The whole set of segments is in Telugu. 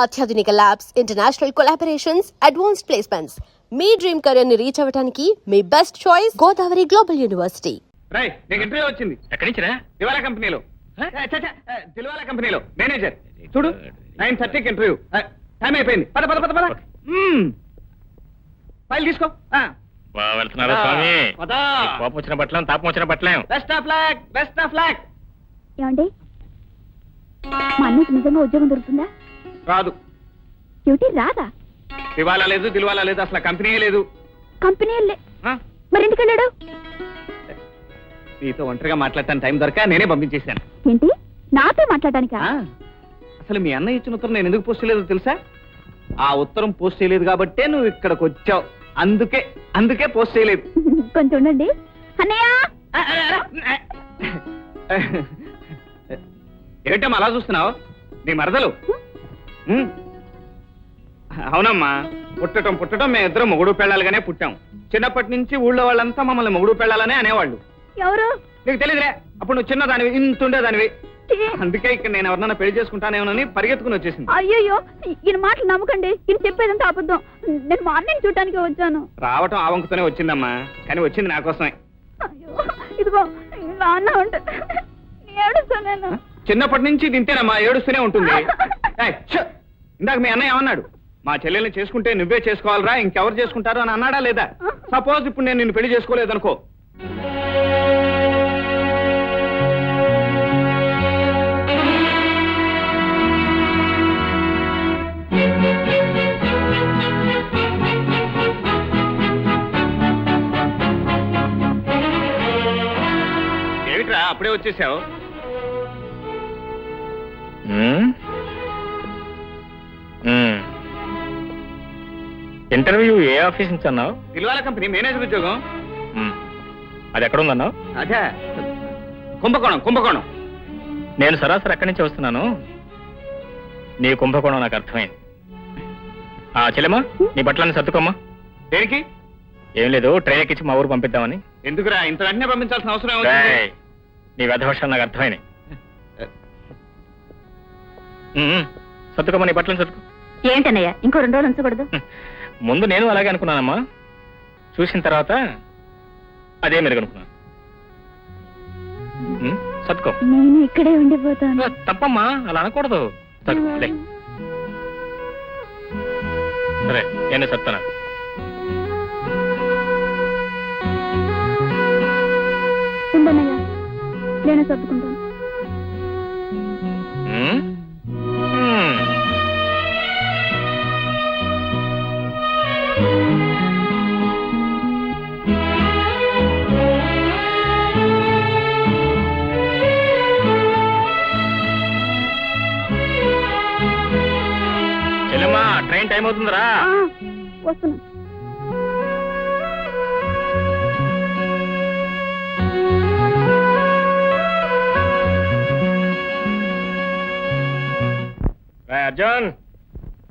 అత్యాధునిక labs, international collaborations, advanced placements. మీ డ్రీమ్ కెరీర్ ని రీచ్ అవ్వడానికి మీ best choice Godavari global university. Rai, నీకు ఇంటర్వ్యూ వచ్చింది. ఎక్కడి నుంచి రా? దివాలా కంపెనీలో. దిల్వాలా కంపెనీలో మేనేజర్. చూడు, 9:30కి ఇంటర్వ్యూ. టైం అయిపోయింది. పద పద పద పద. ఫైల్ తీసుకో. వెళ్తున్నారా స్వామి? కోపం వచ్చిన బట్టలేం, తాపం వచ్చిన బట్టలేం. Best of luck, best of luck. ఏమండి, మా అన్నకి నిజంగా ఉద్యోగం దొరుకుతుందా? రాదు. డ్యూటీ రాదా? దివాలా లేదు, దిల్వాలా లేదు, అసలు కంపెనీయే లేదు. కంపెనీ మరి ఎందుకు వెళ్ళాడు? నీతో ఒంటరిగా మాట్లాడటానికి టైం దొరక నేనే పంపించేశాను. ఏంటి, నాతో మాట్లాడటానికా? అసలు మీ అన్న ఇచ్చిన ఉత్తరం నేను ఎందుకు పోస్ట్ చేయలేదో తెలుసా? ఆ ఉత్తరం పోస్ట్ చేయలేదు కాబట్టే నువ్వు ఇక్కడికి వచ్చావు. అందుకే పోస్ట్ చేయలేదు. కొంచెం ఉండండి. అన్నయ్య, ఏంటమ్మా అలా చూస్తున్నావు? నీ మరదలు. అవునమ్మా, పుట్టడం మేమిద్దరం మొగుడు పెళ్ళాలుగానే పుట్టాం. చిన్నప్పటి నుంచి ఊళ్ళో వాళ్ళంతా మమ్మల్ని మొగుడు పెళ్ళాలనే అనేవాళ్ళు. ఎవరు? నీకు తెలియదులే, అప్పుడు నువ్వు చిన్నదానివి, ఇంతుండేదానివి. అందుకే ఇక్కడ నేను ఎవరన్నా పెళ్లి చేసుకుంటానేమోనని పరిగెత్తుకుని వచ్చేసింది. అయ్యో, ఈయన మాటలు నమ్మకండి. ఈయన చెప్పేదంతా అబద్ధం. నేను మార్నింగ్ చూడటానికి వచ్చాను. రావటం ఆ వంకుతోనే వచ్చిందమ్మా, కానీ వచ్చింది నా కోసమే. అయ్యో, ఇదిగో ఇలా అన్నా ఉంటే ఏడుస్తాను. చిన్నప్పటి నుంచి తింటేనమ్మా ఏడుస్తూనే ఉంటుంది. ఇందాక మీ అన్నయ్య ఏమన్నాడు? మా చెల్లెల్ని చేసుకుంటే నువ్వే చేసుకోవాలరా, ఇంకెవరు చేసుకుంటారు అని అన్నాడా లేదా? సపోజ్ ఇప్పుడు నేను నిన్ను పెళ్లి చేసుకోలేదనుకో, ఏమిట్రా అప్పుడే వచ్చేసావు? ఇంటర్వ్యూ ఏ ఆఫీస్ నుంచి అన్నావు? దిల్వాలా కంపెనీ మేనేజర్ ఉద్యోగం. అది ఎక్కడ ఉందన్నావు? అదే కుంభకోణం. నేను సరాసరి ఎక్కడి నుంచి వస్తున్నాను. నీ కుంభకోణం నాకు అర్థమైంది. చెల్లెమ్మా, నీ బట్టలన్నీ సర్దుకోమ్మా. దేనికి? ఏం లేదు, ట్రైన్ ఎక్కించి మా ఊరు పంపిద్దామని. ఎందుకురా ఇంత వెంటనే పంపించాల్సిన అవసరం? నీ వ్యధవర్షాలు నాకు అర్థమైనాయి. సర్దుకోమ్మా, నీ బట్టలను సర్దుకో. ఏంటన్నయ్య, ఇంకో 2 రోజులు ఉంచకూడదు? ముందు నేను అలాగే అనుకున్నానమ్మా, చూసిన తర్వాత అదే మీరు అనుకున్నాను. సర్దుకో. నేను ఇక్కడే ఉండిపోతాను. తప్పమ్మా, అలా అనకూడదు. సర్దుకోలే. సరే, నేను సర్దుతాను. ఉండన్నయ్య, నేను సర్దుకుంటాను. చెల్లెమ్మా, ట్రైన్ టైం అవుతుందిరా. వస్తున్నా.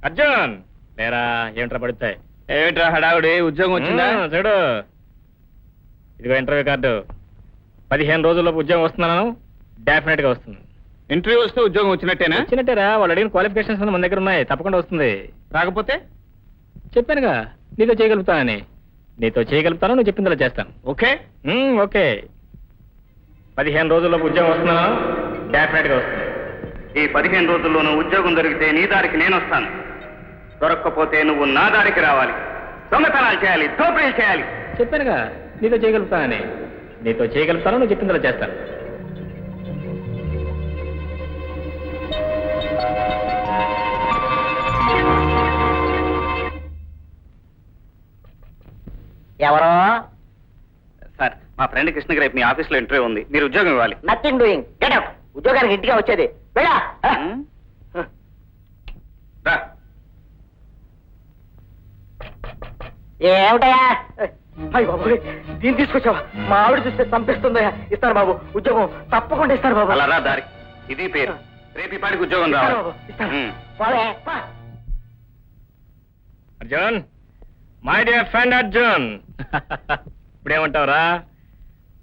అర్జున్ లేరా, ఏమిట్రా పడుతాయి? ఏమిట్రా హడావుడి? ఉద్యోగం వచ్చిందా? చూడు, ఇదిగో ఇంటర్వ్యూ కార్డు. 15 రోజుల్లోపు ఉద్యోగం వస్తున్నాను. డెఫినెట్ గా వస్తుంది. ఇంటర్వ్యూ వస్తే ఉద్యోగం వచ్చినట్టేనా? వచ్చినట్టేరా, వాళ్ళు అడిగిన క్వాలిఫికేషన్స్ మన దగ్గర ఉన్నాయి. తప్పకుండా వస్తుంది. రాకపోతే చెప్పానుగా, నీతో చేయగలుగుతానని. నీతో చేయగలుగుతాను, నువ్వు చెప్పిందలా చేస్తాను. ఓకే? ఓకే. 15 రోజుల్లోపు ఉద్యోగం వస్తున్నాను. డెఫినెట్ గా వస్తుంది. ఈ 15 రోజుల్లోనూ ఉద్యోగం దొరికితే నీ దారికి నేను వస్తాను. దొరక్కపోతే నువ్వు నా దారికి రావాలి. దొంగతనాలు చేయాలి, దోపిడీలు చేయాలి. చెప్పానుగా, నీతో చేయగలుగుతానని. నీతో చేయగలుగుతాను, నువ్వు చెప్పిందలా చేస్తాను. ఎవరో? సార్, మా ఫ్రెండ్ కృష్ణకి రేపు మీ ఆఫీస్లో ఇంటర్వ్యూ ఉంది. మీరు ఉద్యోగం ఇవ్వాలి. Nothing doing. Get out. ఉద్యోగానికి ఇంటిగా వచ్చేది. వెళ్ళా. ఏమిటయా? అయ్య బాబు, దీన్ని తీసుకొచ్చావా? మా ఆవిడ చూస్తే చంపిస్తుందయ్యా. ఇస్తారు బాబు, ఉద్యోగం తప్పకుండా ఇస్తారు బాబు. అలా రా దారి. ఇది పేరు. రేపు ఈ పాటికి ఉద్యోగం రావాలి. Arjun, my dear friend Arjun, ఇప్పుడేమంటావురా?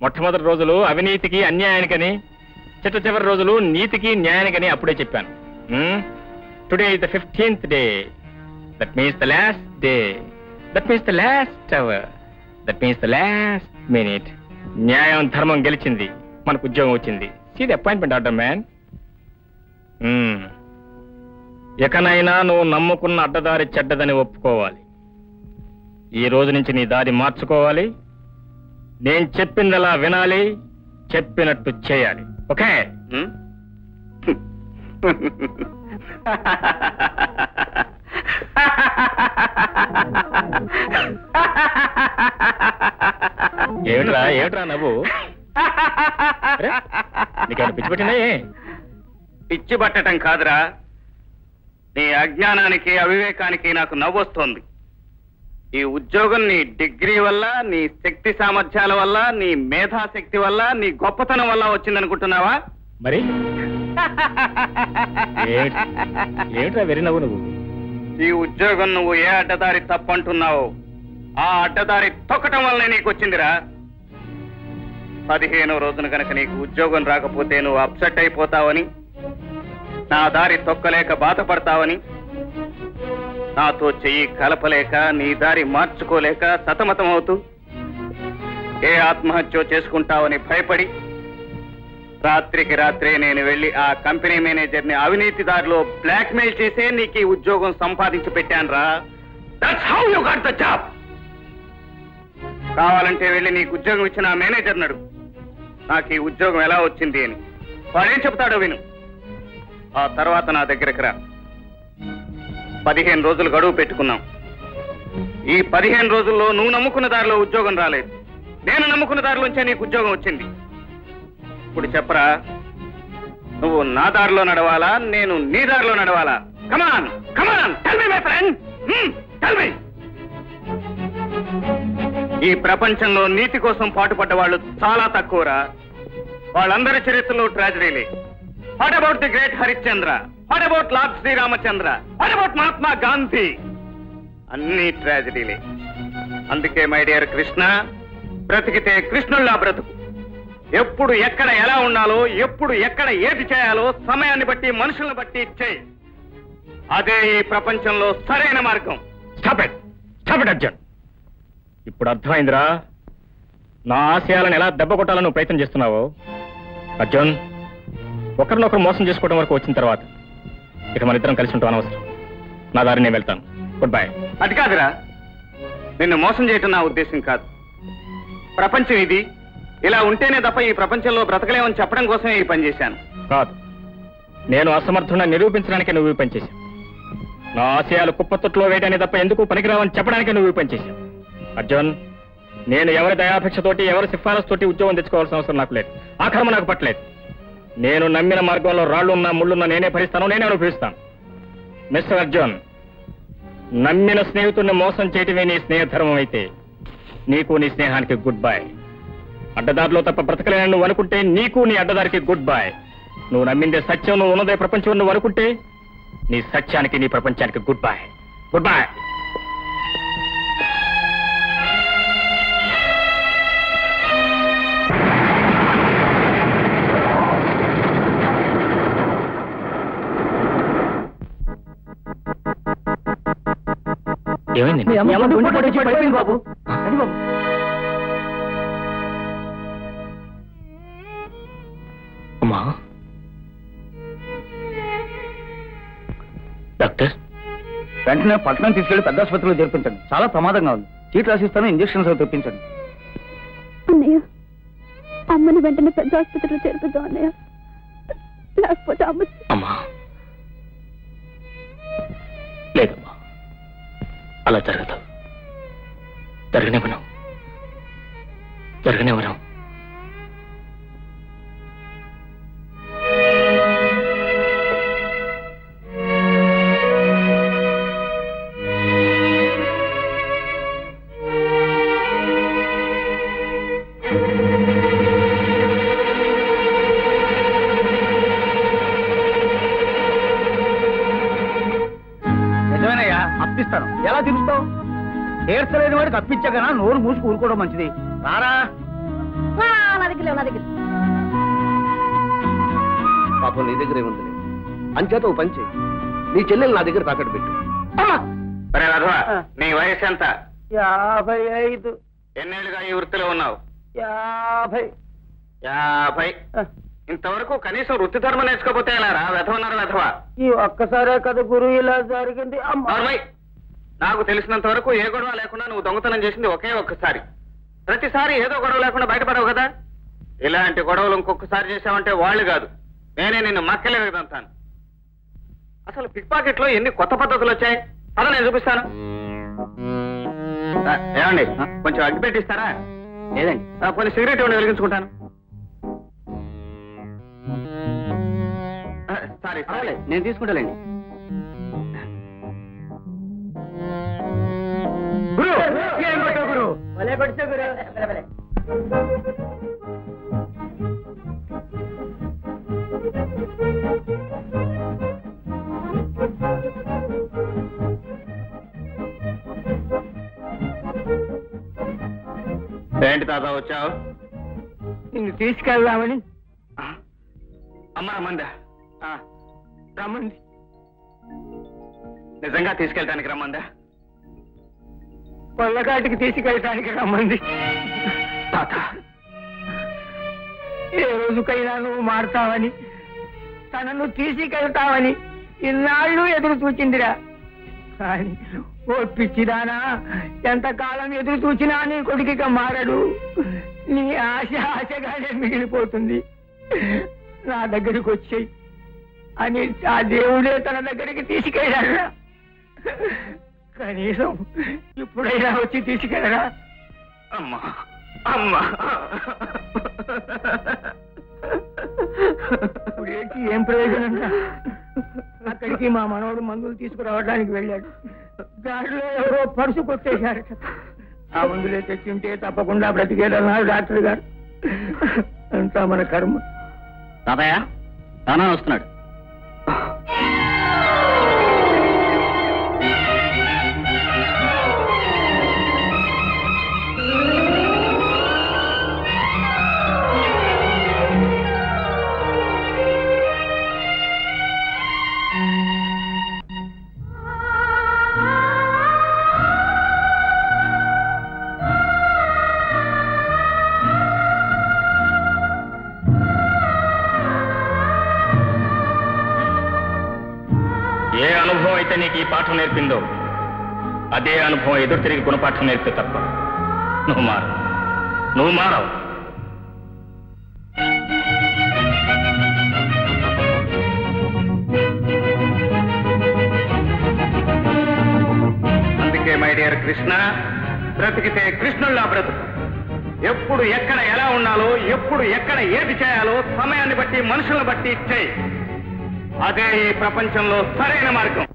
మొట్టమొదటి రోజులు అవినీతికి అన్యాయానికని, చిట్ట చివరి రోజులు నీతికి న్యాయానికని అప్పుడే చెప్పాను. Today is the 15th day. That means the last day. That means the last hour. That means the last minute. న్యాయం ధర్మం గెలిచింది, మనకు ఉద్యోగం వచ్చింది. See the appointment order man. ఎకనైనా నువ్వు నమ్ముకున్న అడ్డదారి చెడ్డదని ఒప్పుకోవాలి. ఈ రోజు నుంచి నీ దారి మార్చుకోవాలి. నేను చెప్పిందలా వినాలి, చెప్పినట్టు చేయాలి. ఓకే? ఏమిట్రా నవ్వు? నీకేమైనా పిచ్చి పెట్టినాయే? పిచ్చి పట్టడం కాదురా, నీ అజ్ఞానానికి అవివేకానికి నాకు నవ్వొస్తోంది. ఈ ఉద్యోగం నీ డిగ్రీ వల్ల, నీ శక్తి సామర్థ్యాల వల్ల, నీ మేధాశక్తి వల్ల, నీ గొప్పతనం వల్ల వచ్చిందనుకుంటున్నావా? మరి ఏమిట్రా వెరి నవ్వు నువ్వు? ఈ ఉద్యోగం నువ్వు ఏ అడ్డదారి తప్పంటున్నావో ఆ అడ్డదారి తొక్కటం వల్లనే నీకు వచ్చిందిరా. 15వ రోజున కనుక నీకు ఉద్యోగం రాకపోతే నువ్వు అప్సెట్ అయిపోతావని, నా దారి తొక్కలేక బాధపడతావని, నాతో చెయ్యి కలపలేక నీ దారి మార్చుకోలేక సతమతమవుతూ ఏ ఆత్మహత్య చేసుకుంటావని భయపడి రాత్రికి రాత్రే నేను వెళ్లి ఆ కంపెనీ మేనేజర్ని అవినీతి దారిలో బ్లాక్మెయిల్ చేసే నీకు ఈ ఉద్యోగం సంపాదించి పెట్టాను రా. That's how you got the job. కావాలంటే వెళ్ళి నీకు ఉద్యోగం ఇచ్చిన ఆ మేనేజర్ నడు, నాకు ఈ ఉద్యోగం ఎలా వచ్చింది అని. వాడేం చెప్తాడో విను. ఆ తర్వాత నా దగ్గరకు రా. 15 రోజులు గడువు పెట్టుకున్నాం. ఈ 15 రోజుల్లో నువ్వు నమ్ముకున్న దారిలో ఉద్యోగం రాలేదు, నేను నమ్ముకున్న దారిలోంచే నీకు ఉద్యోగం వచ్చింది. ఇప్పుడు చెప్పరా, నువ్వు నా దారిలో నడవాలా, నేను నీ దారిలో నడవాలా? Come on come on, tell me my friend, tell me. ఈ ప్రపంచంలో నీతి కోసం పాటుపడ్డ వాళ్ళు చాలా తక్కువరా. వాళ్ళందరి చరిత్రలో ట్రాజడీలే. What about the great Harishchandra? What about Lord Sriramachandra? What about Mahatma Gandhi? అన్ని ట్రాజడీలే. అందుకే మై డియర్ కృష్ణ, బ్రతికితే కృష్ణుల్లా బ్రతుకు. ఎప్పుడు ఎక్కడ ఎలా ఉండాలో, ఎప్పుడు ఎక్కడ ఏది చేయాలో సమయాన్ని బట్టి మనుషులను బట్టి చేయి. అదే ఈ ప్రపంచంలో సరైన మార్గం. Stop it Arjun. ఇప్పుడు అర్థమైందిరా నా ఆశయాలను ఎలా దెబ్బ కొట్టాలని నువ్వు ప్రయత్నం చేస్తున్నావు. అర్జున్, ఒకరినొకరు మోసం చేసుకోవడం వరకు వచ్చిన తర్వాత ఇక మన ఇద్దరం కలిసి ఉంటాం అనవసరం. నా దారి నేను వెళ్తాను. Good bye. అది కాదురా, నిన్ను మోసం చేయటం నా ఉద్దేశం కాదు. ప్రపంచం ఇది, ఇలా ఉంటేనే తప్ప ఈ ప్రపంచంలో బ్రతకలేమని చెప్పడం కోసమే ఈ పని చేశాను. కాదు, నేను అసమర్థుడిని నిరూపించడానికి నువ్వు ఈ పని చేశావు. నా ఆశయాలు కుప్పతొట్లో వేయడాన్ని తప్ప ఎందుకు పనికిరావని చెప్పడానికి నువ్వు ఈ పని చేశావు. అర్జున్, నేను ఎవరి దయాపేక్షతోటి, ఎవరి సిఫారసుతోటి ఉద్యోగం తెచ్చుకోవాల్సిన అవసరం నాకు లేదు. ఆ కర్మ నాకు పట్టలేదు. నేను నమ్మిన మార్గంలో రాళ్లున్నా ముళ్ళున్నా నేనే భరిస్తాను, నేనే అనుభవిస్తాను. మిస్టర్ అర్జున్, నమ్మిన స్నేహితుడిని మోసం చేయటమే నీ స్నేహధర్మం అయితే నీకు నీ స్నేహానికి గుడ్ బై. అడ్డదారిలో తప్ప బ్రతకలేని నువ్వు అనుకుంటే నీకు నీ అడ్డదారికి గుడ్ బై. నువ్వు నమ్మిందే సత్యం, నువ్వు ఉన్నదే ప్రపంచం నువ్వు అనుకుంటే నీ సత్యానికి నీ ప్రపంచానికి గుడ్ బై. Good bye. ఏమైంది బాబు? అమ్మా, డాక్టర్ వెంటనే పట్టణం తీసుకెళ్లి పెద్ద ఆసుపత్రిలో చేర్పించండి. చాలా ప్రమాదంగా ఉంది. చీట్ రాసిస్తాను, ఇంజక్షన్స్ తెప్పించండి. అన్నయ్య, అమ్మని వెంటనే పెద్ద ఆసుపత్రిలో చేర్పిద్దాం అన్నయ్య, లేకపోతే అమ్మ. అమ్మా, లేదమ్మా, అలా జరగదు. జరగనివ్వను. నిజమేనయ్యా, అప్పిస్తాను. ఎలా తీరుస్తావు? తీర్చలేని వాడికి అప్పించగానా నోరు మూసుకు ఊరుకోవడం మంచిది. రారా. పాపం నీ దగ్గరే ఉంది. అంచేత ఓ పని చేయి, నీ చెల్లెలు నా దగ్గర తాకట్టు పెట్టు. సరే రాఘవ, నీ వయసు ఎంత? 55. ఎన్నేళ్ళుగా ఈ వృత్తిలో ఉన్నావు? 50. 50. ఇంతవరకు కనీసం వృత్తి ధర్మం నేర్చుకోపోతే ఎలా రా? వెధవన్నారు వెధవ. ఈ ఒక్కసారే కదా గురువు ఇలా జరిగింది. నార్మల్. నాకు తెలిసినంత వరకు ఏ గొడవ లేకుండా నువ్వు దొంగతనం చేసింది ఒకే ఒక్కసారి. ప్రతిసారి ఏదో గొడవ లేకుండా బయటపడవు కదా. ఇలాంటి గొడవలు ఇంకొకసారి చేసావంటే వాళ్ళు కాదు, నేనే నిన్ను మక్కలేదంతాను. అసలు పిక్ పాకెట్ లో ఎన్ని కొత్త పద్ధతులు వచ్చాయి. అలా నేను చూపిస్తాను. ఏమండి, కొంచెం అగ్గి పెట్టిస్తారా? లేదండి. కొన్ని సిగరెట్ ఇవ్వండి, వెలిగించుకుంటాను. సారీ సారీ, నేను తీసుకుంటానండి. గురు ఏం కొట్టావు గురు? భలే కొట్టావు గురు. ఏంటి తాత వచ్చావు? నిన్ను తీసుకెళ్దామని. అమ్మ రమ్మందా? రమ్మంది. నిజంగా తీసుకెళ్ళటానికి రమ్మందా? పొల్లకాటికి తీసుకెళ్ళటానికి రమ్మంది. తాత, ఏ రోజుకైనా నువ్వు మారుతావని, తనను తీసుకెళ్తావని ఇన్నాళ్ళు ఎదురు చూచిందిరా. కానీ ఓ పిచ్చిదానా, ఎంతకాలం ఎదురు చూచినా నీ కొడుకుగా మారడు. నీ ఆశ ఆశగానే మిగిలిపోతుంది. నా దగ్గరికి వచ్చేయి అని ఆ దేవుడే తన దగ్గరికి తీసుకెళ్ళాడురా. కనీసం ఇప్పుడైనా వచ్చి తీసుకెళ్ళరా? అమ్మా అమ్మా, ఇప్పుడేంటి, ఏం ప్రయోజనం? అక్కడికి మా మనవడు మందులు తీసుకురావడానికి వెళ్ళాడు. దాంట్లో ఎవరో పర్సు కొట్టేశారట. ఆ మందులే తెచ్చింటే తప్పకుండా బ్రతికేదన్నారు డాక్టర్ గారు. అంతా మన కర్మ. తాతయ్య, తానా వస్తున్నాడు. ఏ అనుభవం అయితే నీకు ఈ పాఠం నేర్పిందో అదే అనుభవం ఎదురు తిరిగి గుణపాఠం నేర్పే తప్ప నువ్వు మారవు. అందుకే మై డియర్ కృష్ణ, బ్రతికితే కృష్ణుల్లా బ్రతుకు. ఎప్పుడు ఎక్కడ ఎలా ఉండాలో, ఎప్పుడు ఎక్కడ ఏది చేయాలో సమయాన్ని బట్టి మనుషులను బట్టి చేయి. అదే ఈ ప్రపంచంలో సరైన మార్గం.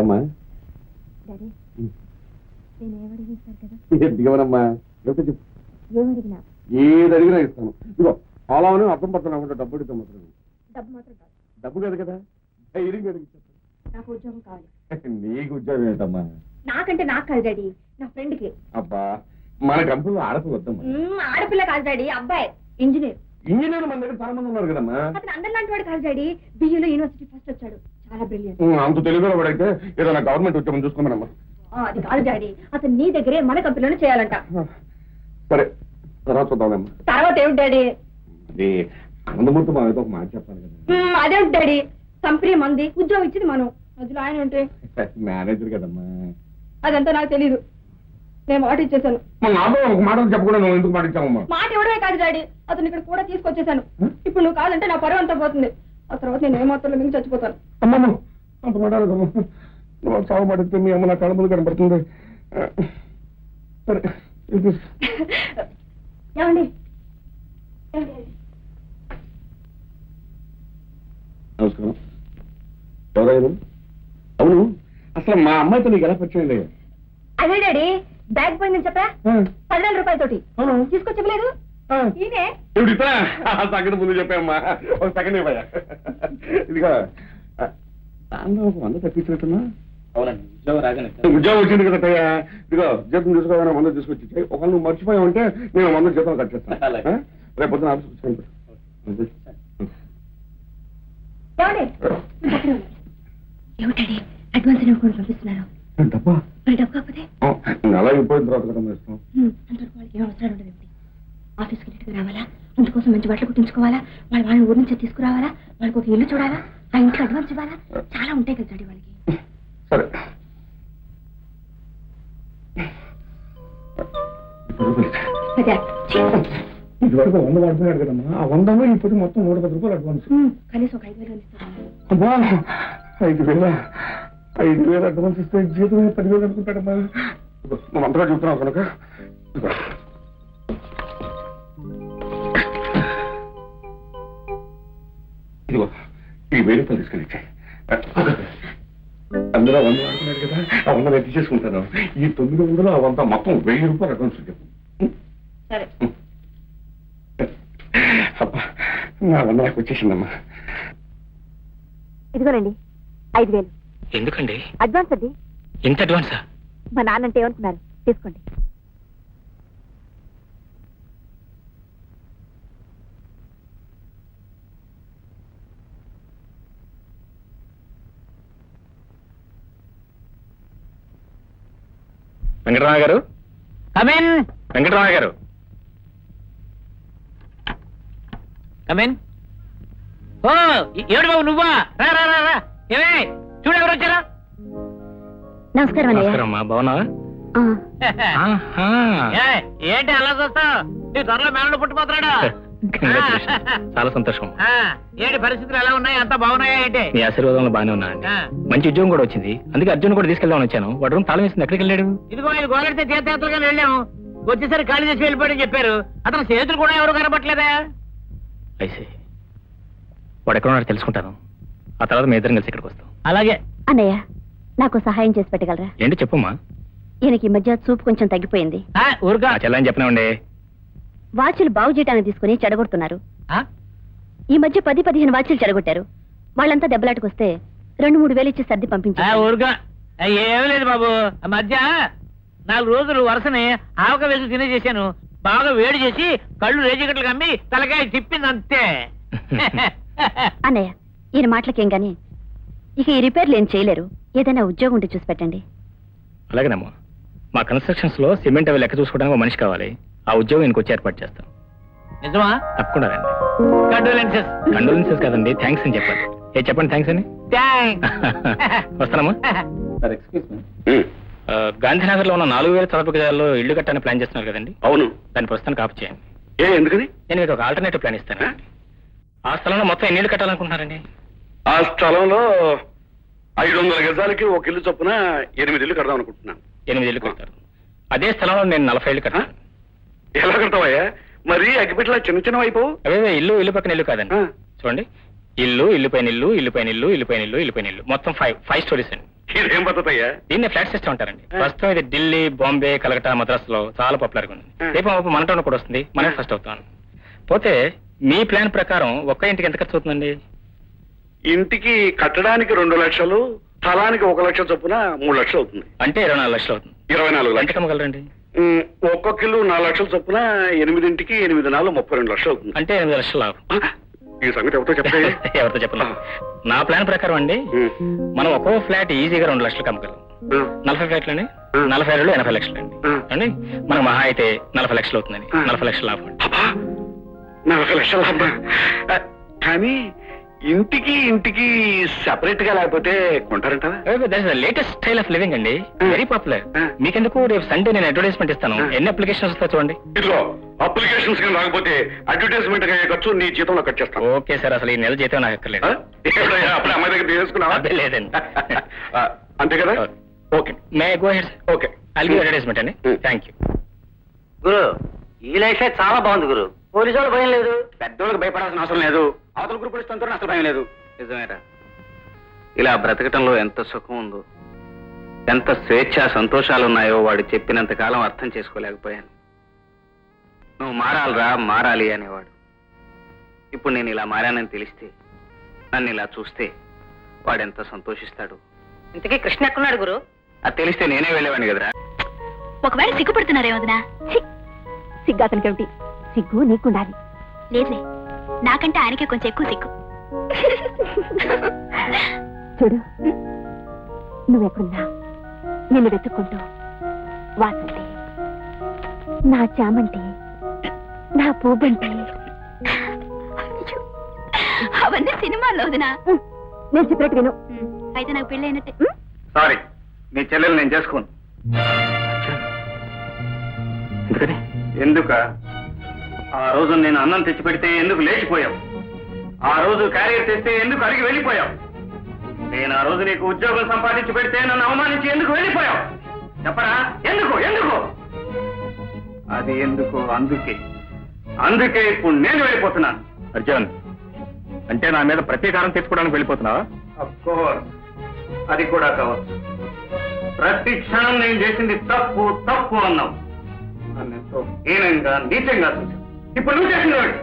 ఏమ్మా దిగవనమ్మా, చెప్పు. ఏది అడిగినా ఇస్తాను. ఇదిగో అలానే అర్థం పడుతున్నా కూడా డబ్బు అడిగితే మాత్రం. డబ్బు కాదు కదా, ధైర్యంగా అడిగి. నాకు ఉద్యోగం కావాలి. నీకు ఉద్యోగం ఏంటమ్మా? నాకంటే నాకు కాదు డాడీ, నా ఫ్రెండ్ కి. అబ్బా, మన కంపెనీలో ఆడపిల్ల వద్దమ్మా. ఆడపిల్ల కాదు డాడీ, అబ్బాయి ఇంజనీర్. ఇంజనీర్ మన దగ్గర చాలా మంది ఉన్నారు కదమ్మా. అతను అందరిలాంటి వాడు కాదు డాడీ, బియ్యూలో యూనివర్సిటీ ఫస్ట్ వచ్చాడు, చాలా బ్రిలియంట్. అంత తెలుగులో వాడైతే ఏదైనా గవర్నమెంట్ ఉద్యోగం చూసుకోమనమ్మా. అది కాదు డాడీ, అతను నీ దగ్గరే మన కంపెనీలోనే చేయాలంట. సరే, తర్వాత చూద్దామమ్మా. తర్వాత ఏమిటి డాడీ? అది ఆనందమూర్తి మా ఒక మాట చెప్పాలి కదా. అదేమిటి డాడీ, కంపెనీ మంది, ఉద్యోగం ఇచ్చింది మనం, మధ్యలో ఆయన ఉంటే. మేనేజర్ కదమ్మా. అదంతా నాకు తెలీదు, నేను మాట ఇచ్చేసాను. నాతో ఒక మాట చెప్పకుండా నువ్వు ఎందుకు మాట ఇచ్చావమ్మా? మాట ఇవ్వడమే కాదు డాడీ, అతను ఇక్కడ కూడా తీసుకొచ్చేసాను. ఇప్పుడు నువ్వు కాదంటే నా పరువు అంతా పోతుంది. ఆ తర్వాత నేను ఏమాత్రం మింగి చచ్చిపోతాను. అమ్మమ్మ, అంత మాట్లాడదమ్మా. నువ్వు చావు మాడితే మీ అమ్మ నా కళ్ళ ముందు కనబడుతుంది. సరే, ఏమండి? నమస్కారం. ఎవరైనా? అవును, అసలు మా అమ్మాయితో నీకు ఎలా పరిచయం లేదు? అదే డాడీ, బ్యాగ్ పోయిందని చెప్పా, 10,000 రూపాయలతోటి తీసుకొచ్చలేదు. ఈయనే సంగతి ముందు చెప్పామ్మా. ఒక సెకండ్ ఇవ్వయా. ఇదిగా దానిలో ఒక 100 తప్పించినట్టున్నా. అవునండి, ఉద్యోగం రాగానే ఉద్యోగం వచ్చింది కదా. ఇదిగో జీతం తీసుకోవాలని 100 తీసుకొచ్చి ఒకవేళ నువ్వు మర్చిపోయావంటే నేను 100 జీతం కట్ చేస్తాను. రేపు పొద్దున ఆఫీస్కి వచ్చి కనిపెట్టు. ఏమిటండి అడ్వాన్స్ ఇవ్వకుండా పంపిస్తున్నారు డబ్బా మరి డబ్బు కాకపోతే నెల అయిపోయిన తర్వాత కదా ఇస్తాం. అంతవరకు వాళ్ళకి ఏం అవసరాలు ఉండదు. ఆఫీస్కి నీట్గా రావాలా, అందుకోసం మంచి బట్టలు కుట్టించుకోవాలా, వాళ్ళని ఊరి నుంచి తీసుకురావాలా, వాళ్ళకి ఒక ఇల్లు చూడాలా, ఆ ఇంట్లో అడ్వాన్స్ ఇవ్వాలా, చాలా ఉంటాయి కదండి వాళ్ళకి. సరే అదే, ఛీ. ఇది వరకు 100 వాడిపోయాడు కదమ్మా, ఆ 100 ఇప్పుడు మొత్తం 110 రూపాయలు అడ్వాన్స్. కనీసం ఒక 5,000 ఇస్తాను. అబ్బా 5,000 అడ్వాన్స్ ఇస్తే జీతం 10,000 అనుకుంటాడమ్మా. నువ్వు అంతగా చెప్తున్నావు కనుక ఇదిగో ఈ 1000 రూపాయలు తీసుకెళ్ళి అందులో 100 వాడుతున్నాడు కదా, ఆ 100 నేను తీసేసుకుంటాను. ఈ 900 ఆ 100 మొత్తం 1000 రూపాయలు అడ్వాన్స్ చెప్పు. సరే అబ్బా నా 100 నాకు వచ్చేసిందమ్మా. ఇదిగోనండి 5,000 ఎందుకండి అడ్వాన్స్ అండి. ఇంత అడ్వాన్సా? మా నాన్నంటే ఏమనుకున్నారు, తీసుకోండి. వెంకటరావు గారు, కమిన్ వెంకటరావు గారు. కమిన్. ఓ ఏడు బాబు నువ్వా? రా రా రా రా. ఏమే చూడు ఎవరు వచ్చారా? నమస్కారం అన్నయ్య. నమస్కారం అమ్మా, బాగున్నావా? ఆ, ఆహా. ఏంటి అలా చూస్తావు? నీ త్వరలో మేనలు పుట్టిపోతున్నాడా? Congratulations. చాలా సంతోషం. ఏంటి పరిస్థితులు ఎలా ఉన్నాయి? అంతా బాగున్నాయా ఏంటి? మీ ఆశీర్వాదంలో బాగానే ఉన్నానండి. మంచి ఉద్యోగం కూడా వచ్చింది, అందుకే అర్జున్ కూడా తీసుకెళ్దామని వచ్చాను. వాడు రూమ్ తాళం వేసింది, ఎక్కడికి వెళ్ళాడు? ఇదిగో ఇది గోలెడితే తీర్థయాత్రలుగా వెళ్ళాము, వచ్చేసరికి ఖాళీ చేసి వెళ్ళిపోయాడని చెప్పారు. అతను చేతులు కూడా ఎవరు కనపట్లేదా? అయితే వాడు ఎక్కడ ఉన్నాడో తెలుసుకుంటాను, ఆ తర్వాత మీ ఇద్దరం కలిసి ఇక్కడికి వస్తాం. అలాగే. అన్నయ్య నాకు సహాయం చేసి పెట్టగలరా? ఏంటి చెప్పమ్మా. ఈయనకి ఈ మధ్య చూపు కొంచెం తగ్గిపోయింది. ఊరుగా ఆ చెల్లని చెప్పినామండి. వాచ్లు బాగు చేయడానికి తీసుకుని చెడగొడుతున్నారు. ఆ? ఈ మధ్య 10-15 వాచ్లు చెడగొట్టారు. వాళ్ళంతా దెబ్బలాటకొస్తే 2-3 వేలు ఇచ్చి సర్ది పంపించారు. ఊరుగా ఏమీ లేదు బాబు. ఆ మధ్య 4 రోజులు వరుసని ఆవక వేసి తినేసేసాను. బాగా వేడి చేసి కళ్ళు రేజిగట్లు కమ్మి తలకాయ తిప్పింది అంతే. అన్నయ్య ఈయన మాటలకేం గాని ఇక ఈ రిపేర్లు ఏం చేయలేరు. ఏదైనా ఉద్యోగం ఉంటే చూసి పెట్టండి. అలాగేనమ్మా, మా కన్స్ట్రక్షన్స్ లో సిమెంట్ అవి లెక్క చూసుకోవడానికి ఒక మనిషి కావాలి. ఆ ఉద్యోగం ఇంకొచ్చి ఏర్పాటు చేస్తాం. నిజమా? తప్పకుండా రండి. కండోలెన్సెస్. కండోలెన్సెస్ కాదండి, థ్యాంక్స్ అని చెప్పాలి. చెప్పండి థ్యాంక్స్ అని. వస్తానమ్మా. సార్ ఎక్స్క్యూజ్ మీ, గాంధీనగర్ లో ఉన్న 4,000 చదరపు గజాల్లో ఇల్లు కట్టాలని ప్లాన్ చేస్తున్నారు కదండి? అవును. దాని ప్రస్తుతానికి ఆపు చేయండి. ఎందుకని? నేను మీకు ఒక ఆల్టర్నేటివ్ ప్లాన్ ఇస్తాను. ఆ స్థలంలో మొత్తం ఎన్ని ఇల్లు కట్టాలనుకుంటున్నారండి? ఆ స్థలంలో 500 గజాలకి ఒక ఇల్లు చొప్పున 8 ఇల్లు కడదాం అనుకుంటున్నాను. 8 ఇల్లు కడతారు. అదే స్థలంలో నేను 40 ఇల్లు కట్టాను. ఎలా కడతావయ్యా? మరి అగ్గిపెట్టలా చిన్న చిన్న అయిపోవు. అవే ఇల్లు పక్కన ఇల్లు కాదండి. చూడండి, ఇల్లు పైన ఇల్లు, ఇల్లు పైన ఇల్లు, ఇల్లు పైన ఇల్లు, ఇల్లు పైన ఇల్లు, మొత్తం 5 స్టోరీస్ అండి. ఇదేం పద్ధతి అయ్యా? దీన్ని ఫ్లాట్ సిస్టమ్ అంటారండి. ప్రస్తుతం ఇది ఢిల్లీ, బాంబే, కలకట్టా, మద్రాస్ లో చాలా పాపులర్ గా ఉంది. రేపు మన టౌన్ కూడా వస్తుంది, మనం ఫస్ట్ అవుతాం. పోతే మీ ప్లాన్ ప్రకారం ఒక్క ఇంటికి ఎంత ఖర్చు అవుతుందండి? ఇంటికి కట్టడానికి 2 లక్షలు, స్థలానికి 1 లక్ష చొప్పున 3 లక్షలు అవుతుంది. అంటే 24 లక్షలు అవుతుంది. 24 ఎంత లక్షలు. కమ్మగలరండి? ఒక్కొక్క ఇల్లు 4 లక్షల చొప్పున 8 ఇంటికి 8 నాలుగు 32 లక్షలు అవుతుంది. అంటే 8 లక్షలు లాభం. ఈ సంగతి ఎవరితో చెప్తాయి? ఎవరితో చెప్పలేదు. నా ప్లాన్ ప్రకారం అండి, మనం ఒక్కో ఫ్లాట్ ఈజీగా 2 లక్షలు కమ్మగలం. 40 ఫ్లాట్లు అండి, 40 ఏళ్ళు 80 లక్షలు అండి. అండి మన మహా అయితే 40 లక్షలు అవుతుందండి. 40 లక్షలు లాభం అండి. 40 లక్షల అమ్మా. కానీ ఇంటికి సెపరేట్ గా లేకపోతే కొంటారంటారా? లేటెస్ట్ స్టైల్ ఆఫ్ లివింగ్ అండి, వెరీ పాపులర్. మీకెందుకు రేపు సండే నేను అడ్వర్టైజ్మెంట్ ఇస్తాను, ఎన్ని అప్లికేషన్స్ వస్తాయి చూడండి. ఇదిగో అప్లికేషన్స్ గా రాకపోతే అడ్వర్టైజ్మెంట్ ఖర్చు నీ జీతంలో కట్ చేస్తాను. ఓకే సార్, అసలు ఈ నెల జీతం నాకు ఎక్కర్లేదు. అప్పుడు అమ్మాయి దగ్గర తీసుకున్నావా? అదే లేదండి. అంతే కదా? Okay, may go ahead. Okay, I'll give advertisement అండి. Thank you. గురు ఈ లైఫే చాలా బాగుంది గురు. పోలీసు వాళ్ళు భయం లేదు, పెద్దోళ్ళకి భయపడాల్సిన అవసరం లేదు. అవతల గ్రూపులు ఇస్తుంటే అసలు భయం లేదు. నిజమేరా, ఇలా బ్రతకటంలో ఎంత సుఖం ఉందో, ఎంత స్వేచ్ఛ సంతోషాలు ఉన్నాయో వాడు చెప్పినంత కాలం అర్థం చేసుకోలేకపోయాను. నువ్వు మారాలిరా, మారాలి అనేవాడు. ఇప్పుడు నేను ఇలా మారానని తెలిస్తే, నన్ను ఇలా చూస్తే వాడెంత సంతోషిస్తాడు. ఇంతకీ కృష్ణ ఎక్కడున్నాడు గురు? అది తెలిస్తే నేనే వెళ్ళేవాడిని కదరా. ఒకవేళ సిగ్గుపడుతున్నారే వదినా? సిగ్గు అతనికేమిటి? సిగ్గు నీకుండాలి. లేదులే, నాకంటే ఆయనకే కొంచెం ఎక్కువ సిగ్గు. చూడు, నువ్వెక్కడున్నా నిన్ను వెతుక్కుంటూ వాసంతి, నా చామంతి, నా పూబంటి, అవన్నీ సినిమాల్లో వదినా. నేను చెప్పినట్టు విను. అయితే నాకు పెళ్ళి అయినట్టే. సారీ, నీ చెల్లెలు నేను చేసుకోను. ఎందుకని? ఎందుక? ఆ రోజు నేను అన్నం తెచ్చిపెడితే ఎందుకు లేచిపోయావు? ఆ రోజు క్యారియర్ తెస్తే ఎందుకు అడిగి వెళ్ళిపోయావు? నేను ఆ రోజు నీకు ఉద్యోగం సంపాదించి పెడితే నన్ను అవమానించి ఎందుకు వెళ్ళిపోయావు? చెప్పరా? ఎందుకు? ఎందుకు? అది ఎందుకు? అందుకే ఇప్పుడు నేను వెళ్ళిపోతున్నాను. అర్జున్, అంటే నా మీద ప్రతీకారం తెచ్చుకోవడానికి వెళ్ళిపోతున్నావా? అఫ్కోర్స్, అది కూడా కావచ్చు. ప్రతి క్షణం నేను చేసింది తప్పు అన్నావు. నన్ను ఎంతో హీనంగా నీచంగా చూశావు. ఇప్పుడు నువ్వు చేసిన వాడు.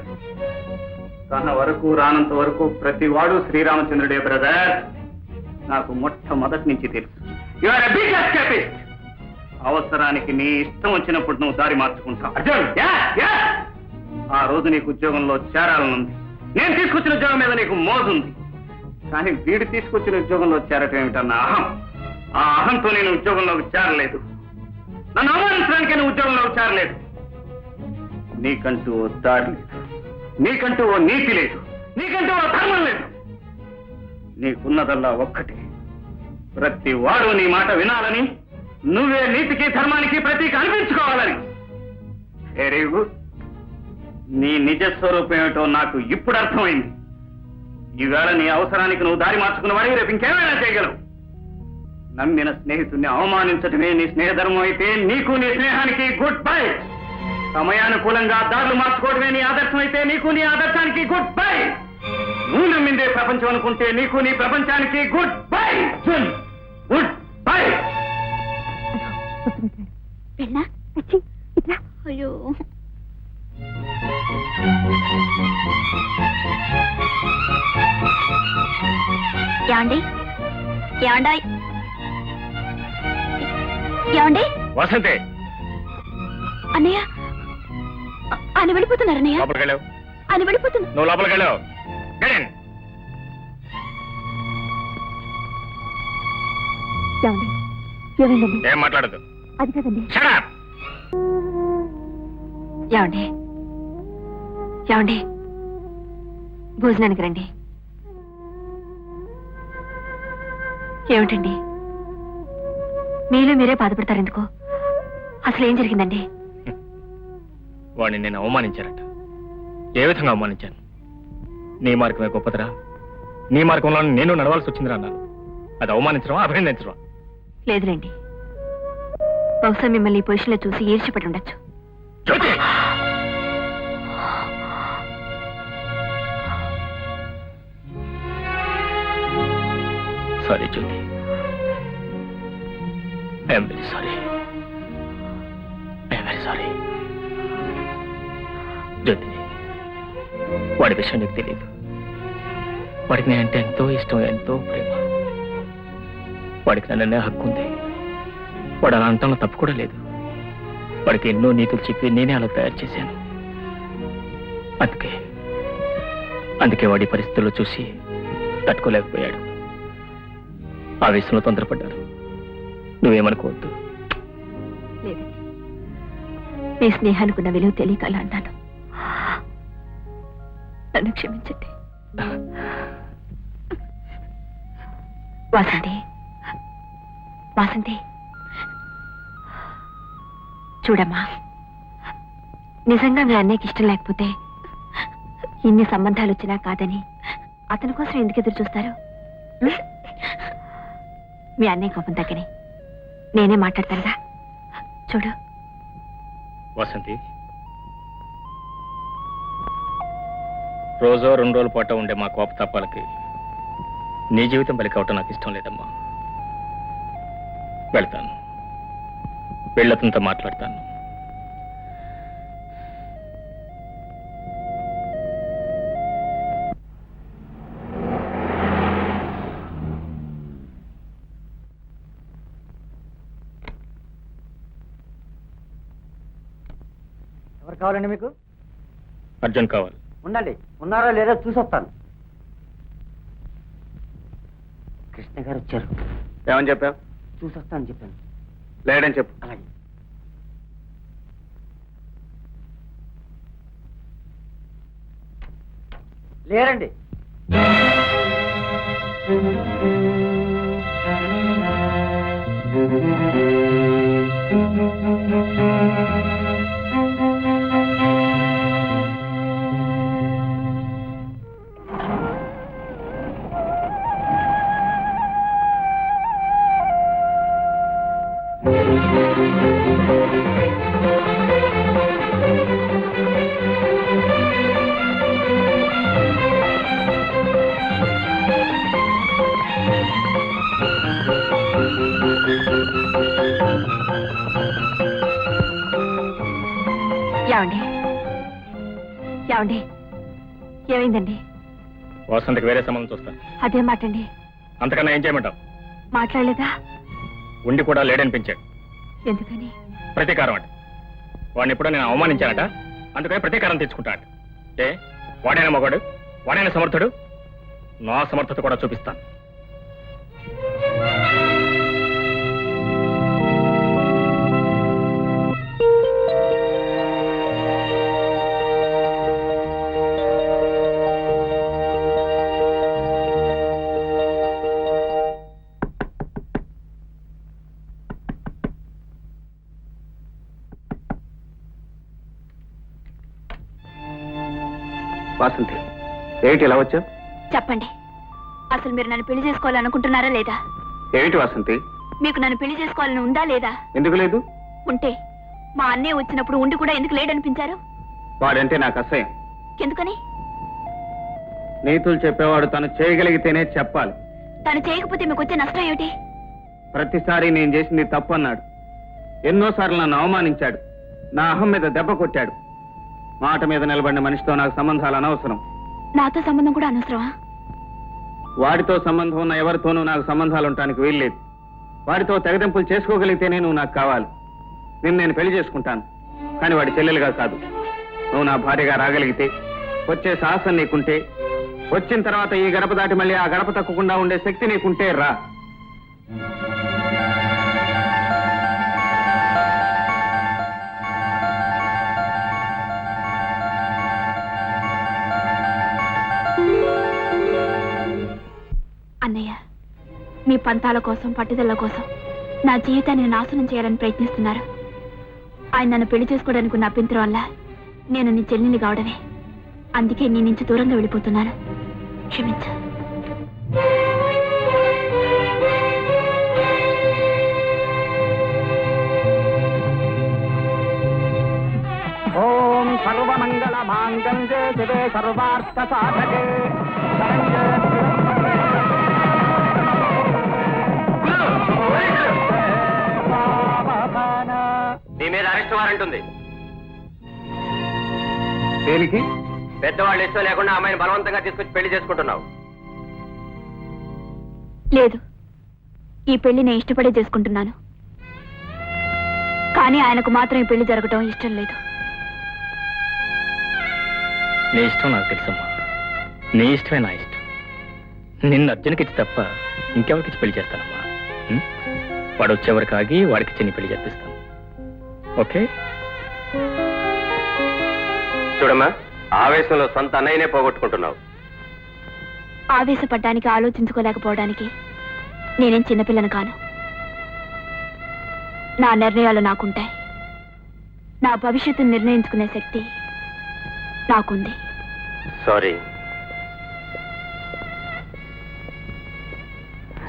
తన వరకు రానంత వరకు ప్రతి వాడు శ్రీరామచంద్రుడే బ్రదర్. నాకు మొట్టమొదటి నుంచి తెలుసు. You are a big escapist. అవసరానికి నీ ఇష్టం వచ్చినప్పుడు నువ్వు దారి మార్చుకుంటావు. అర్జున్, ఆ రోజు నీకు ఉద్యోగంలో చేరాలనుంది. నేను తీసుకొచ్చిన ఉద్యోగం మీద నీకు మోజుంది. కానీ వీడు తీసుకొచ్చిన ఉద్యోగంలో చేరటం ఏమిటన్న అహం. ఆ అహంతో నేను ఉద్యోగంలోకి చేరలేదు. నన్ను అవమానించడానికి నేను ఉద్యోగంలోకి చేరలేదు. నీకంటూ ఓ దారి లేదు, నీకంటూ ఓ నీతి లేదు, నీకంటూ ఓ ధర్మం లేదు. నీకున్నదల్లా ఒక్కటి, ప్రతి వాడు నీ మాట వినాలని, నువ్వే నీతికి ధర్మానికి ప్రతీక అనిపించుకోవాలని. Very good. నీ నిజ స్వరూపం ఏమిటో నాకు ఇప్పుడు అర్థమైంది. ఈవేళ నీ అవసరానికి నువ్వు దారి మార్చుకున్న వాడివి, రేపు ఇంకేమైనా చేయగలవు. నమ్మిన స్నేహితుడిని అవమానించడమే నీ స్నేహధర్మం అయితే నీకు నీ స్నేహానికి గుడ్ బై. సమయానుకూలంగా దారులు మార్చుకోవడమే నీ ఆదర్శం అయితే నీకు నీ ఆదర్శానికి గుడ్ బై. నువ్వు నమ్మిందే ప్రపంచం అనుకుంటే నీకు నీ ప్రపంచానికి గుడ్ బై. Good bye. వెళ్ళా? అయ్యో, ఏమండి? ఏమండాయ్? ఏమండి? వసంతే, అన్నయ్య, ఆయన వెళ్ళిపోతున్నారు. అన్నయ్య, లోపలికి వెళ్ళావు. ఆయన వెళ్ళిపోతున్నా. నువ్వు లోపలికి వెళ్ళావు. ఏమండి? ఏమైందండి? ఏం మాట్లాడదు. అది కదండి. ఏమండి? ఏమండి? భోజనానికి రండి. ఏమిటండి, మీలో మీరే బాధపడతారు ఎందుకో? అసలు ఏం జరిగిందండి? వాడిని నేను అవమానించారట. ఏ విధంగా అవమానించాను? నీ మార్గమే గొప్పదిరా, నీ మార్గంలో నేను నడవాల్సి వచ్చిందిరా అన్నాను. అది అవమానించడం, అభినందించడం? లేదులేండి, బహుశా మిమ్మల్ని ఈ పొజిషన్లో చూసి ఈర్ష్యపడి ఉండొచ్చు. Jyothi! Sorry Jyothi, I'm very sorry. I'm very sorry. Jyothi, వాడి విషయం నీకు తెలియదు. వాడికి నేనంటే ఎంతో ఇష్టం, ఎంతో ప్రేమ. వాడికి నన్నే హక్కు ఉంది. వాడు అలా అంతంలో తప్పు కూడా లేదు. వాడికి ఎన్నో నీతులు చెప్పి నేనే అలా తయారు చేశాను. అందుకే వాడి పరిస్థితుల్లో చూసి తట్టుకోలేకపోయాడు. ఆవేశంలో తొందరపడ్డారు. నువ్వేమనుకోవద్దు. లేదండి, మీ స్నేహానికి ఉన్న విలువ తెలియక అలా అన్నాను. నన్ను క్షమించండి. వాసంతి, వాసంతి, చూడమ్మా, నిజంగా మీ అన్నయ్యకి ఇష్టం లేకపోతే ఇన్ని సంబంధాలు వచ్చినా కాదని అతని కోసం ఎందుకు ఎదురు చూస్తారు? మీ అన్నయ్య కోపం తగ్గని నేనే మాట్లాడతానుగా. చూడు వసంతి, రోజో 2 రోజుల పాటు ఉండే మా కోపతాపాలకి నీ జీవితం బలి కావటం నాకు ఇష్టం లేదమ్మా. వెళ్తాను, వెళ్ళతంతో మాట్లాడతాను. ఎవరు కావాలండి మీకు? అర్జున్ కావాలి. ఉండండి, ఉన్నారో లేదో చూసొస్తాను. కృష్ణ గారు వచ్చారు. ఏమని చెప్పావు? చూసొస్తాను చెప్పాను. లేడని చెప్పు. అలాగే. లేరండి. ఏమండి ఏమండి ఏమైందండి? వసంతకి వేరే సంబంధం చూస్తాను. అదేం మాటండి? అంతకన్నా ఏం చేయమంటావు? మాట్లాడలేదా? ఉండి కూడా లేడనిపించాడు. ఎందుకని? ప్రతీకారం అంటే వాడిని ఎప్పుడో నేను అవమానించానట, అందుకని ప్రతీకారం తెచ్చుకుంటాడు. ఏ వాడైనా మగాడు, వాడైనా సమర్థుడు, నా సమర్థత కూడా చూపిస్తాను. వాసంతి, ఏమిటి ఇలా వచ్చావు? చెప్పండి, అసలు మీరు నన్ను పెళ్లి చేసుకోవాలనుకుంటున్నారా లేదా? ఏమిటి వాసంతి? మీకు నన్ను పెళ్లి చేసుకోవాలని ఉందా లేదా? ఎందుకు లేదు? ఉంటే మా అన్నయ్య వచ్చినప్పుడు ఉండి కూడా ఎందుకు లేడనిపించారు? వాడంటే నాకు అసహ్యం. ఎందుకని? నీతులు చెప్పేవాడు తను చేయగలిగితేనే చెప్పాలి. తను చేయకపోతే మీకు వచ్చే నష్టం ఏమిటి? ప్రతిసారి నేను చేసింది తప్పు అన్నాడు. ఎన్నోసార్లు నన్ను అవమానించాడు. నా అహం మీద దెబ్బ కొట్టాడు. మాట మీద నిలబడిన మనిషితో నాకు సంబంధాలు అనవసరం. నాతో సంబంధం కూడా అనవసరమా? వాడితో సంబంధం ఉన్న ఎవరితోనూ నాకు సంబంధాలు ఉండటానికి వీల్లేదు. వాడితో తెగదెంపులు చేసుకోగలిగితేనే నువ్వు నాకు కావాలి. నేను పెళ్లి చేసుకుంటాను, కానీ వాడి చెల్లెలుగా కాదు. నువ్వు నా భార్యగా రాగలిగితే, వచ్చే సాహసం నీకుంటే, వచ్చిన తర్వాత ఈ గడప దాటి మళ్ళీ ఆ గడప తక్కకుండా ఉండే శక్తి నీకుంటే రా. అన్నయ్య, మీ పంతాల కోసం, పట్టుదల కోసం నా జీవితాన్ని నాశనం చేయాలని ప్రయత్నిస్తున్నారు. ఆయన నన్ను పెళ్లి చేసుకోవడానికి ఉన్న అభ్యంతరం వల్ల నేను నీ చెల్లిని కావడమే. అందుకే నీ నుంచి దూరంగా వెళ్ళిపోతున్నాను. క్షమించు. ఓం సర్వమంగళ మాంగళ్యే శివే సర్వార్థ సాధకే నీ మీద అరెస్ట్ వారెంట్ ఉంది. దేనికి? పెద్దవాళ్ళు ఇష్టం లేకుండా అమ్మాయిని బలవంతంగా తీసుకొచ్చి పెళ్లి చేసుకుంటున్నావు. లేదు, ఈ పెళ్లి నేను ఇష్టపడే చేసుకుంటున్నాను. కానీ ఆయనకు మాత్రం ఈ పెళ్లి జరగటం ఇష్టం లేదు. నీ ఇష్టం నాకు తెలుసమ్మా. నీ ఇష్టమే నా ఇష్టం. నిన్ను అర్జున్కిచ్చి తప్ప ఇంకెవరికిచ్చి పెళ్లి చేస్తానమ్మా. వాడు వచ్చేవరకు ఆగి వాడికి చిన్ని పెళ్లి చేపిస్తాను. ఓకే? చూడమ్మా, ఆవేశంలో సొంత అన్నయ్యనే పోగొట్టుకుంటున్నావు. ఆవేశపడ్డానికి, ఆలోచించుకోలేకపోవడానికి నేనేం చిన్నపిల్లను కాను. నా నిర్ణయాలు నాకుంటాయి. నా భవిష్యత్తును నిర్ణయించుకునే శక్తి నాకుంది. Sorry.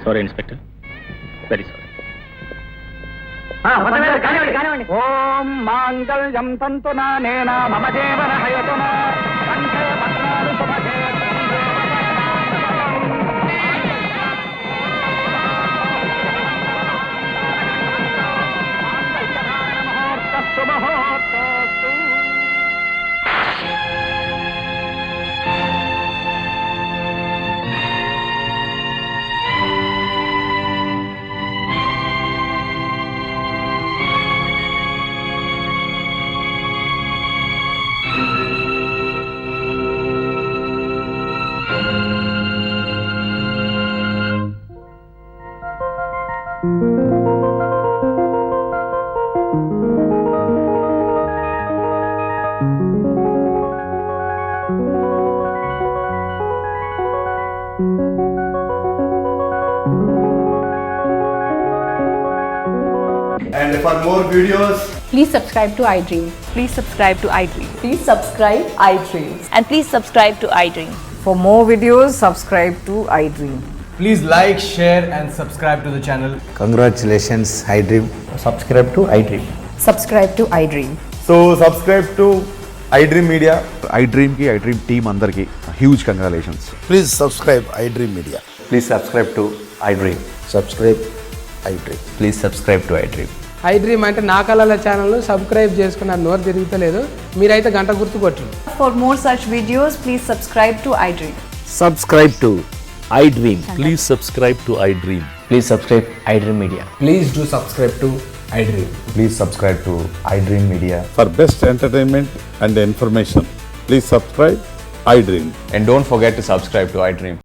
Sorry inspector, very sorry. కానివ్వండి. ఓం మాంగళ్యం తంతునా నేనా మమ జీవన హయతునా కంఠే పద్మాలు శుభగే శుభహోత్తస్తు. And for more videos, Please subscribe to iDream. Please subscribe to iDream. Please subscribe iDream. And please subscribe to iDream. For more videos, subscribe to iDream. please like, share, and subscribe to the channel. Congratulations, iDream. Subscribe to iDream. Subscribe to iDream. So subscribe to iDream Media. iDream కి iDream టీమ్ అందరికి huge congratulations. Please subscribe iDream Media. Please subscribe to iDream. Subscribe iDream. Please subscribe to iDream. iDream అంటే నా కళల ఛానల్ సబ్స్క్రైబ్ చేసుకున్న నోరు తిరుగుతలేదు, మీరైతే గంట గుర్తు కొట్టండి. For more such videos, please subscribe to iDream. Subscribe to iDream. Please subscribe to iDream. Please subscribe iDream Media. Please do subscribe to iDream. Please subscribe to iDream Media. For best entertainment and information please subscribe iDream. And don't forget to subscribe to iDream.